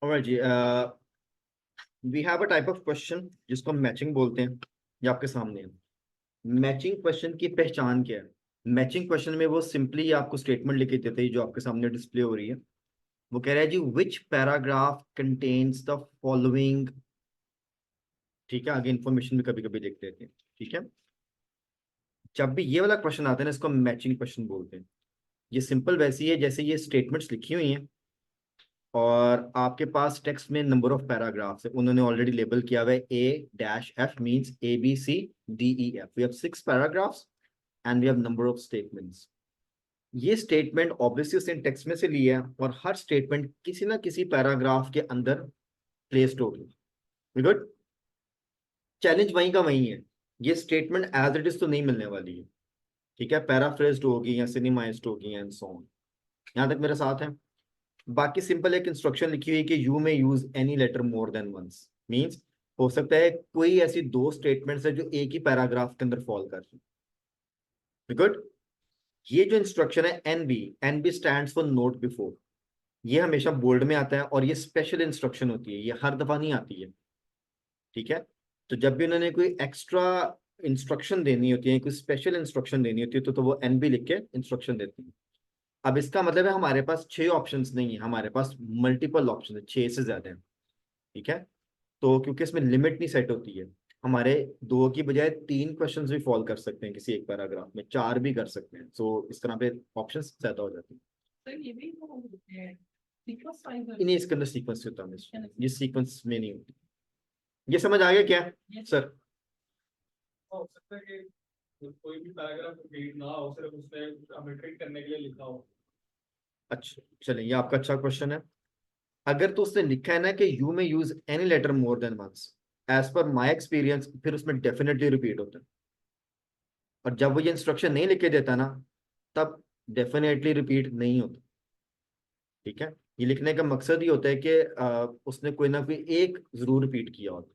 Alright जी, we have a type of question जिसको हम मैचिंग बोलते हैं। ये आपके सामने है। मैचिंग क्वेश्चन की पहचान क्या है? मैचिंग क्वेश्चन में वो सिंपली आपको स्टेटमेंट लिख के देते हैं जो आपके सामने डिस्प्ले हो रही है। वो कह रहा है जी विच पैराग्राफ कंटेन्स द फॉलोइंग। ठीक है, आगे इन्फॉर्मेशन भी कभी कभी लिख देते हैं। ठीक है, जब भी ये वाला क्वेश्चन आता है ना, इसको मैचिंग क्वेश्चन बोलते हैं। ये सिंपल वैसी है जैसे ये स्टेटमेंट्स लिखी हुई हैं और आपके पास टेक्स्ट में नंबर ऑफ पैराग्राफ्स है, उन्होंने ऑलरेडी लेबल किया हुआ है A-F means ABCDEF। We have 6 paragraphs and we have number of statements. ये स्टेटमेंट ऑब्वियसली उसने टेक्स्ट में से लिया है और हर स्टेटमेंट किसी ना किसी पैराग्राफ के अंदर प्लेस्ड होगी। गुड। चैलेंज वहीं का वहीं है, ये स्टेटमेंट एज इट इज तो नहीं मिलने वाली है। ठीक है, पैराफ्रेज्ड होगी या सिनेमाइज्ड होगी एंड सो ऑन। यहां तक मेरे साथ है। बाकी सिंपल एक इंस्ट्रक्शन लिखी हुई है कि you may use any letter more than once. Means हो सकता है कोई ऐसी दो स्टेटमेंट्स है जो एक ही पैराग्राफ के अंदर फॉल कर रही है। गुड। ये जो इंस्ट्रक्शन है NB stands for note before. ये हमेशा बोल्ड में आता है और ये स्पेशल इंस्ट्रक्शन होती है, ये हर दफा नहीं आती है। ठीक है, तो जब भी उन्होंने कोई एक्स्ट्रा इंस्ट्रक्शन देनी होती है, कोई स्पेशल इंस्ट्रक्शन देनी होती है, तो वो एनबी लिख के इंस्ट्रक्शन देती है। अब इसका मतलब है हमारे पास 6 ऑप्शंस नहीं है, हमारे पास मल्टीपल ऑप्शन है, 6 से ज्यादा है। ठीक है, तो क्योंकि इसमें लिमिट नहीं सेट होती है, हमारे दो की बजाय 3 क्वेश्चंस भी फॉल कर सकते हैं किसी एक पैराग्राफ में, 4 भी कर सकते हैं। सो इस तरह पे ऑप्शंस ज्यादा हो जाती सर ये भी वो है सीक्वेंस वाइज है। इन्हीं इसके अंदर सीक्वेंस होता है, ये सीक्वेंस में नहीं होती। ये समझ आ गया क्या सर? हो सकता है कि कोई भी पैराग्राफ रीड ना हो, सिर्फ उसमें हमें ट्रिक करने के लिए लिखा हो। अच्छा चलिए, ये आपका अच्छा क्वेश्चन है। अगर तो उसने लिखा है ना कि you may use any letter more than once, as per my experience, फिर उसमें डेफिनेटली रिपीट होता है। और जब वो ये इंस्ट्रक्शन नहीं लिख के देता ना, तब डेफिनेटली रिपीट नहीं होता। ठीक है, ये लिखने का मकसद ही होता है कि उसने कोई ना कोई एक जरूर रिपीट किया होता।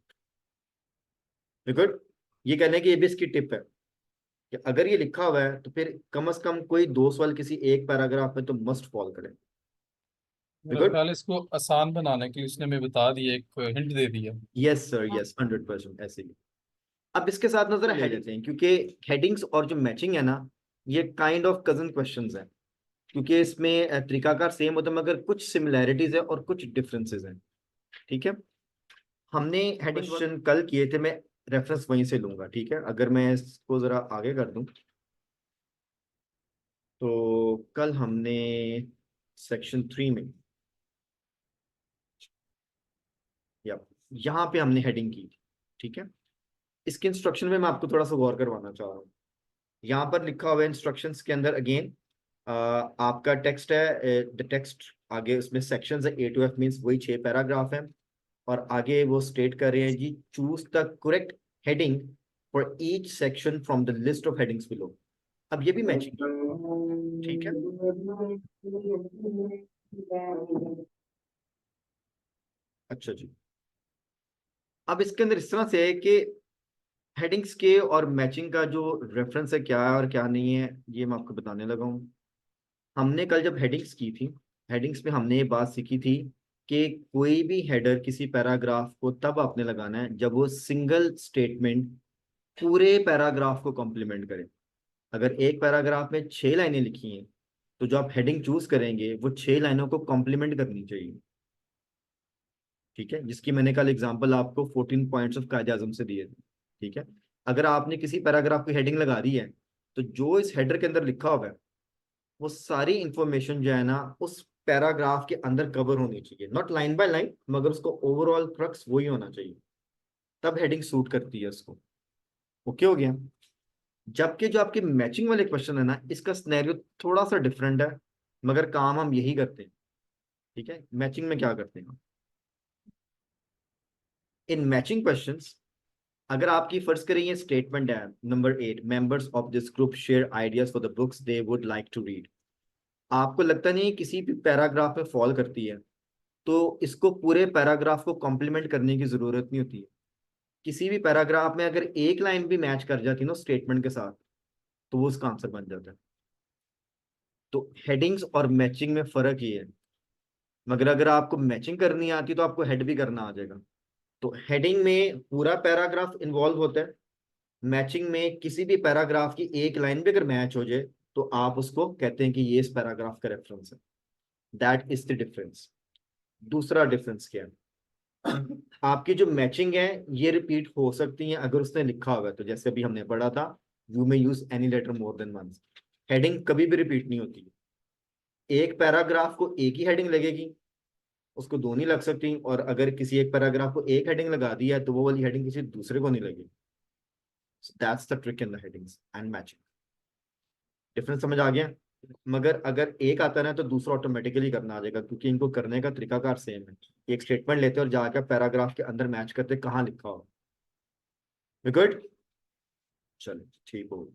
बिकॉज ये कहने की ये भी इसकी टिप है कि अगर ये लिखा हुआ है तो फिर कम से कम कोई 2 सवाल किसी एक पैराग्राफ में तो मस्ट फॉल करे। मेरा बिकॉज ख्याल है इसको आसान बनाने के लिए उसने हमें बता दिया, एक हिंट दे दिया। यस सर, यस 100% ऐसे ही। अब इसके साथ नजर ले लेते हैं, क्योंकि हेडिंग्स और जो मैचिंग है ना, ये काइंड ऑफ कजन क्वेश्चंस हैं। क्योंकि इसमें तरीकाकार सेम होता है मगर कुछ सिमिलैरिटीज है और कुछ डिफरेंसेस हैं। ठीक है, हमने हेडिंग क्वेश्चन कल किए थे, मैं रेफरेंस वहीं से लूंगा। ठीक है, अगर मैं इसको जरा आगे कर दूं, तो कल हमने सेक्शन 3 में या यहाँ पे हमने हेडिंग की थी। ठीक है, इसके इंस्ट्रक्शन में मैं आपको थोड़ा सा गौर करवाना चाह रहा हूँ। यहाँ पर लिखा हुआ है इंस्ट्रक्शंस के अंदर अगेन, आपका टेक्स्ट है, द टेक्स्ट आगे उसमें सेक्शंस है A to F, मींस वही 6 पैराग्राफ है। और आगे वो स्टेट कर रहे हैं जी choose the correct heading for each section from the list of headings below. अब ये भी मैचिंग। ठीक है, अच्छा जी। अब इसके अंदर इस तरह से है कि हेडिंग्स के और मैचिंग का जो रेफरेंस है क्या है और क्या नहीं है, ये मैं आपको बताने लगा हूँ। हमने कल जब हेडिंग्स की थी, हेडिंग्स में हमने ये बात सीखी थी कि कोई भी हेडर किसी पैराग्राफ को तब आपने लगाना है जब वो सिंगल स्टेटमेंट पूरे पैराग्राफ को कॉम्प्लीमेंट करे। अगर एक पैराग्राफ में 6 लाइनें लिखी हैं, तो जो आप हेडिंग चूज करेंगे वो 6 लाइनों को कॉम्प्लीमेंट करनी चाहिए। ठीक है, जिसकी मैंने कल एग्जांपल आपको 14 पॉइंट्स ऑफ कायदे आजम से दिए थे। ठीक है, अगर आपने किसी पैराग्राफ की हेडिंग लगा दी है, तो जो इस हेडर के अंदर लिखा हुआ है वो सारी इंफॉर्मेशन जो है ना उस पैराग्राफ के अंदर कवर होनी चाहिए, नॉट लाइन बाय लाइन, मगर उसको ओवरऑल क्रक्स वही होना चाहिए, तब हेडिंग सूट करती है उसको। ओके हो गया। जबकि जो आपके मैचिंग वाले क्वेश्चन है ना, इसका सिनेरियो थोड़ा सा डिफरेंट है, मगर काम हम यही करते हैं। ठीक है, मैचिंग में क्या करते हैं, इन मैचिंग क्वेश्चंस, अगर आपकी फर्ज करें ये स्टेटमेंट है number 8, members of this group share ideas for the books they would like to read. आपको लगता नहीं है किसी भी पैराग्राफ में फॉल करती है, तो इसको पूरे पैराग्राफ को कॉम्प्लीमेंट करने की जरूरत नहीं होती है। किसी भी पैराग्राफ में अगर एक लाइन भी मैच कर जाती है ना स्टेटमेंट के साथ, तो वो उसका आंसर बन जाता है। तो हेडिंग्स और मैचिंग में फर्क ये है, मगर अगर आपको मैचिंग करनी आती तो आपको हेड भी करना आ जाएगा। तो हेडिंग में पूरा पैराग्राफ इन्वॉल्व होता है, मैचिंग में किसी भी पैराग्राफ की एक लाइन भी अगर मैच हो जाए तो आप उसको कहते हैं कि ये इस पैराग्राफ का रेफरेंस है। That is the difference. दूसरा डिफरेंस क्या है, आपकी जो मैचिंग है ये रिपीट हो सकती है अगर उसने लिखा हुआ है, तो जैसे अभी हमने पढ़ा था you may use any letter more than once. Heading कभी भी रिपीट नहीं होती है। एक पैराग्राफ को एक ही हेडिंग लगेगी, उसको दो नहीं लग सकती, और अगर किसी एक पैराग्राफ को एक हेडिंग लगा दी है तो वो वाली हेडिंग किसी दूसरे को नहीं लगेगी। So that's the trick in the headings and matching. Difference समझ आ गया। मगर अगर एक आता है ना तो दूसरा ऑटोमेटिकली करना आ जाएगा, क्योंकि इनको करने का तरीकाकार सेम है। एक स्टेटमेंट लेते हैं और जाकर पैराग्राफ के अंदर मैच करते हैं कहाँ लिखा हो। गुड, चलो ठीक हो।